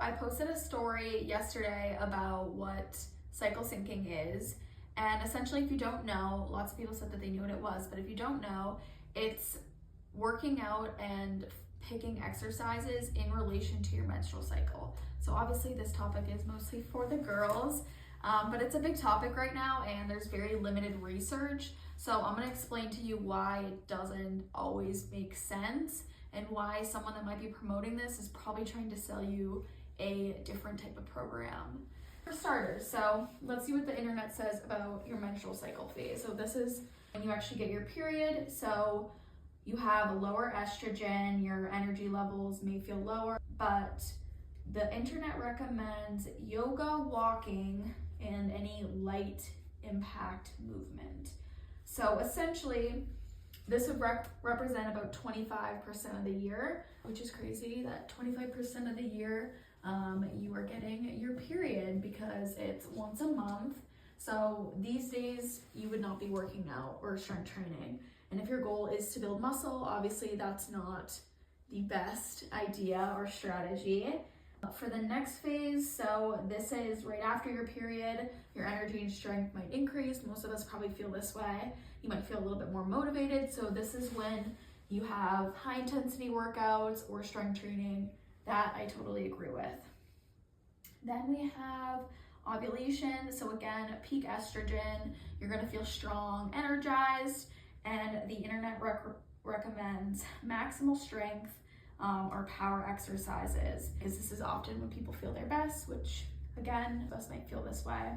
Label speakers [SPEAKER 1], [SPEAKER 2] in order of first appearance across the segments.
[SPEAKER 1] I posted a story yesterday about what cycle syncing is. And essentially, if you don't know, lots of people said that they knew what it was, but if you don't know, it's working out and picking exercises in relation to your menstrual cycle. So obviously this topic is mostly for the girls, but it's a big topic right now and there's very limited research. So I'm gonna explain to you why it doesn't always make sense and why someone that might be promoting this is probably trying to sell you a different type of program. For starters, so let's see what the internet says about your menstrual cycle phase. So this is when you actually get your period. So you have lower estrogen, your energy levels may feel lower, but the internet recommends yoga, walking, and any light impact movement. So essentially, this would represent about 25% of the year, which is crazy that 25% of the year you are getting your period because it's once a month. So these days you would not be working out or strength training. And if your goal is to build muscle, obviously that's not the best idea or strategy. For the next phase, so this is right after your period, your energy and strength might increase. Most of us probably feel this way. You might feel a little bit more motivated. So this is when you have high intensity workouts or strength training. That I totally agree with. Then we have ovulation. So again, peak estrogen, you're gonna feel strong, energized, and the internet recommends maximal strength or power exercises, because this is often when people feel their best, which again, us might feel this way.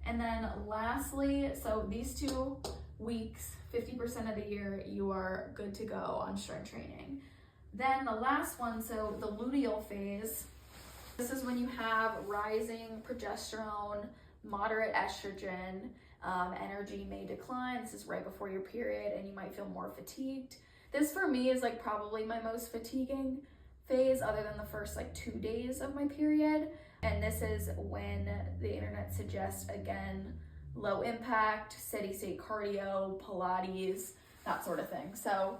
[SPEAKER 1] And then lastly, so these 2 weeks, 50% of the year, you are good to go on strength training. Then the last one, so the luteal phase, this is when you have rising progesterone, moderate estrogen, energy may decline. This is right before your period and you might feel more fatigued. This for me is like probably my most fatiguing phase other than the first like 2 days of my period. And this is when the internet suggests, again, low impact, steady state cardio, Pilates, that sort of thing. So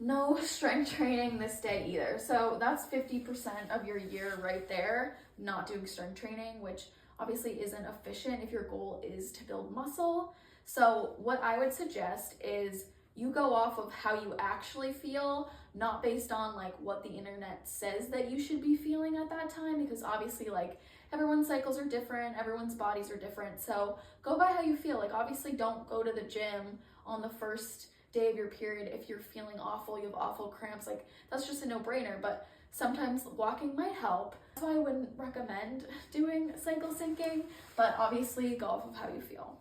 [SPEAKER 1] no strength training this day either. So that's 50% of your year right there, not doing strength training, which obviously isn't efficient if your goal is to build muscle. So what I would suggest is you go off of how you actually feel, not based on like what the internet says that you should be feeling at that time, because obviously like everyone's cycles are different, everyone's bodies are different. So go by how you feel. Like obviously don't go to the gym on the first day of your period if you're feeling awful, you have awful cramps. Like that's just a no-brainer, but sometimes walking might help. That's why I wouldn't recommend doing cycle syncing, but obviously go off of how you feel.